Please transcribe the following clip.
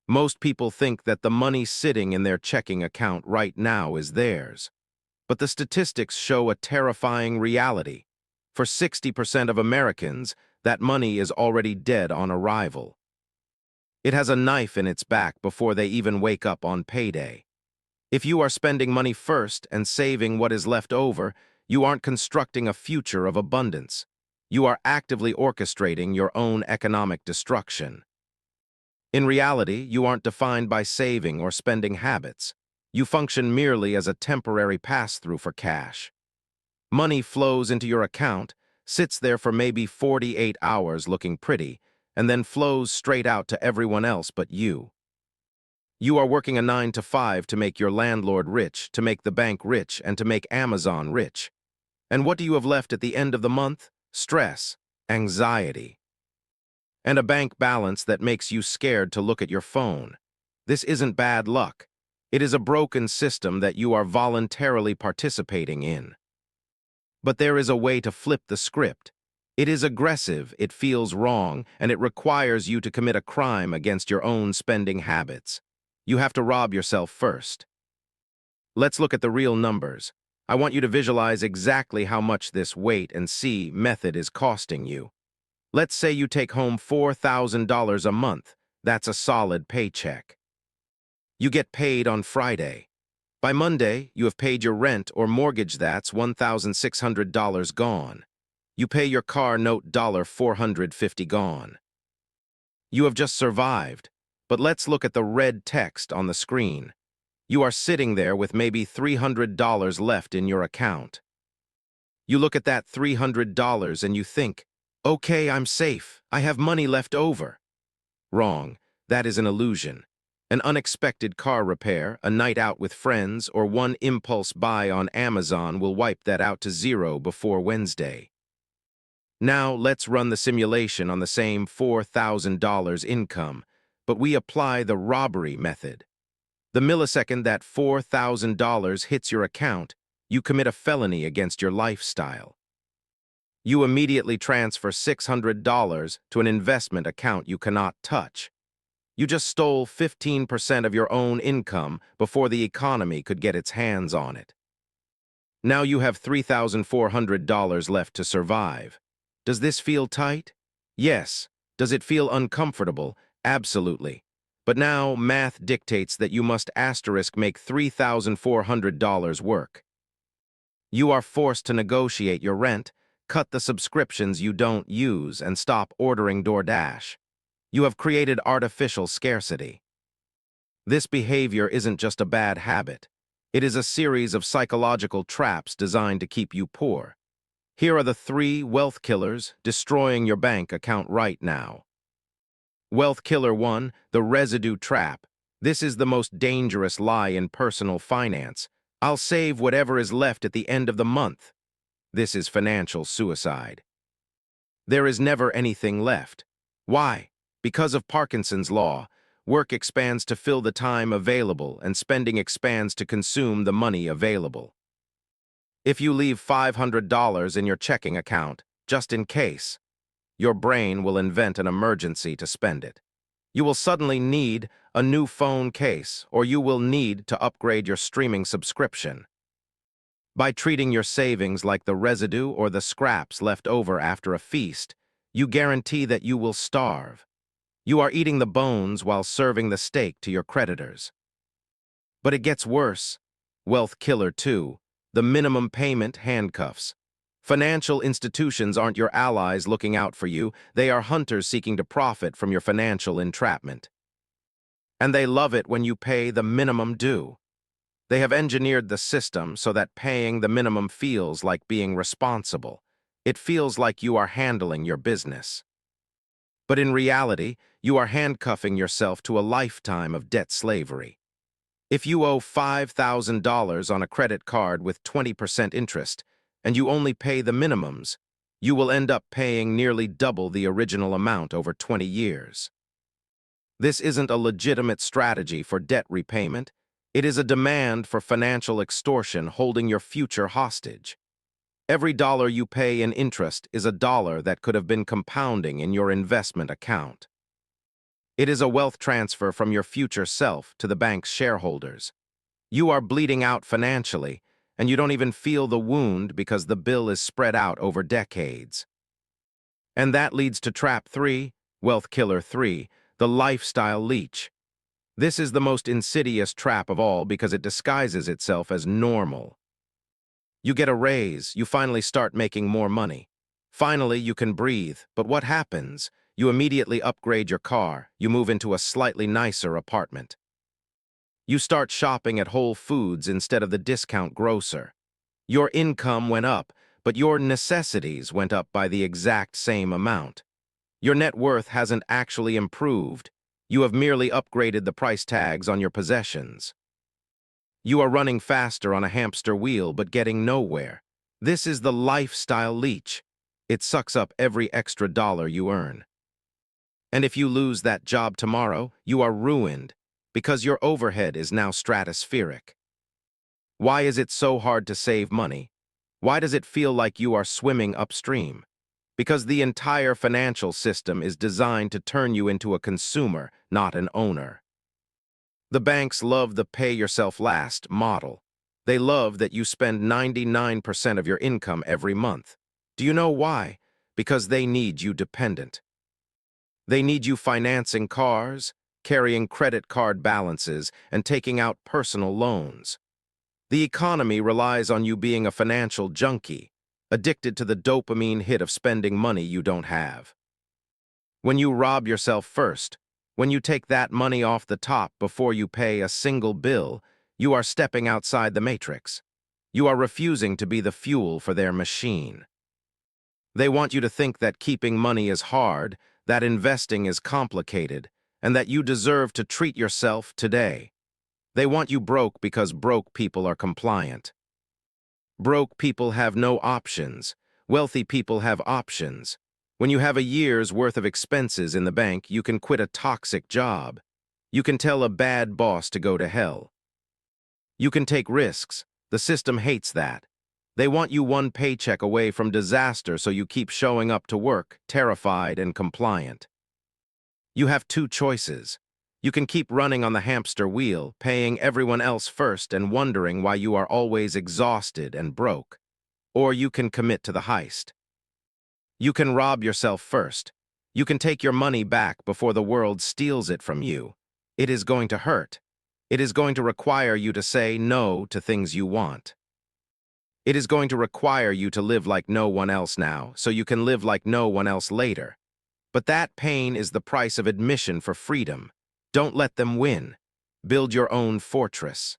Most people think that the money sitting in their checking account right now is theirs. But the statistics show a terrifying reality. For 60% of Americans, that money is already dead on arrival. It has a knife in its back before they even wake up on payday. If you are spending money first and saving what is left over, you aren't constructing a future of abundance. You are actively orchestrating your own economic destruction. In reality, you aren't defined by saving or spending habits. You function merely as a temporary pass-through for cash. Money flows into your account, sits there for maybe 48 hours looking pretty, and then flows straight out to everyone else but you. You are working a 9 to 5 to make your landlord rich, to make the bank rich, and to make Amazon rich. And what do you have left at the end of the month? Stress, anxiety, and a bank balance that makes you scared to look at your phone. This isn't bad luck. It is a broken system that you are voluntarily participating in. But there is a way to flip the script. It is aggressive, it feels wrong, and it requires you to commit a crime against your own spending habits. You have to rob yourself first. Let's look at the real numbers. I want you to visualize exactly how much this wait-and-see method is costing you. Let's say you take home $4,000 a month. That's a solid paycheck. You get paid on Friday. By Monday, you have paid your rent or mortgage. That's $1,600 gone. You pay your car note $450 gone. You have just survived. But let's look at the red text on the screen. You are sitting there with maybe $300 left in your account. You look at that $300 and you think, okay, I'm safe. I have money left over. Wrong. That is an illusion. An unexpected car repair, a night out with friends, or one impulse buy on Amazon will wipe that out to zero before Wednesday. Now let's run the simulation on the same $4,000 income, but we apply the robbery method. The millisecond that $4,000 hits your account, you commit a felony against your lifestyle. You immediately transfer $600 to an investment account you cannot touch. You just stole 15% of your own income before the economy could get its hands on it. Now you have $3,400 left to survive. Does this feel tight? Yes. Does it feel uncomfortable? Absolutely. But now math dictates that you must make $3,400 work. You are forced to negotiate your rent, cut the subscriptions you don't use, and stop ordering DoorDash. You have created artificial scarcity. This behavior isn't just a bad habit. It is a series of psychological traps designed to keep you poor. Here are the 3 wealth killers destroying your bank account right now. Wealth killer 1, the residue trap. This is the most dangerous lie in personal finance. I'll save whatever is left at the end of the month. This is financial suicide. There is never anything left. Why? Because of Parkinson's law, work expands to fill the time available and spending expands to consume the money available. If you leave $500 in your checking account, just in case, your brain will invent an emergency to spend it. You will suddenly need a new phone case, or you will need to upgrade your streaming subscription. By treating your savings like the residue or the scraps left over after a feast, you guarantee that you will starve. You are eating the bones while serving the steak to your creditors. But it gets worse. Wealth killer 2, the minimum payment handcuffs. Financial institutions aren't your allies looking out for you. They are hunters seeking to profit from your financial entrapment. And they love it when you pay the minimum due. They have engineered the system so that paying the minimum feels like being responsible. It feels like you are handling your business. But in reality, you are handcuffing yourself to a lifetime of debt slavery. If you owe $5,000 on a credit card with 20% interest, and you only pay the minimums, you will end up paying nearly double the original amount over 20 years. This isn't a legitimate strategy for debt repayment. It is a demand for financial extortion holding your future hostage. Every dollar you pay in interest is a dollar that could have been compounding in your investment account. It is a wealth transfer from your future self to the bank's shareholders. You are bleeding out financially, and you don't even feel the wound because the bill is spread out over decades. And that leads to trap 3, wealth killer 3, the lifestyle leech. This is the most insidious trap of all because it disguises itself as normal. You get a raise, you finally start making more money. Finally, you can breathe, but what happens? You immediately upgrade your car, you move into a slightly nicer apartment. You start shopping at Whole Foods instead of the discount grocer. Your income went up, but your necessities went up by the exact same amount. Your net worth hasn't actually improved. You have merely upgraded the price tags on your possessions. You are running faster on a hamster wheel but getting nowhere. This is the lifestyle leech. It sucks up every extra dollar you earn. And if you lose that job tomorrow, you are ruined because your overhead is now stratospheric. Why is it so hard to save money? Why does it feel like you are swimming upstream? Because the entire financial system is designed to turn you into a consumer, not an owner. The banks love the pay-yourself-last model. They love that you spend 99% of your income every month. Do you know why? Because they need you dependent. They need you financing cars, carrying credit card balances, and taking out personal loans. The economy relies on you being a financial junkie, addicted to the dopamine hit of spending money you don't have. When you rob yourself first, when you take that money off the top before you pay a single bill, you are stepping outside the matrix. You are refusing to be the fuel for their machine. They want you to think that keeping money is hard, that investing is complicated, and that you deserve to treat yourself today. They want you broke because broke people are compliant. Broke people have no options. Wealthy people have options. When you have a year's worth of expenses in the bank, you can quit a toxic job. You can tell a bad boss to go to hell. You can take risks. The system hates that. They want you one paycheck away from disaster so you keep showing up to work, terrified and compliant. You have two choices. You can keep running on the hamster wheel, paying everyone else first and wondering why you are always exhausted and broke. Or you can commit to the heist. You can rob yourself first. You can take your money back before the world steals it from you. It is going to hurt. It is going to require you to say no to things you want. It is going to require you to live like no one else now, so you can live like no one else later. But that pain is the price of admission for freedom. Don't let them win. Build your own fortress.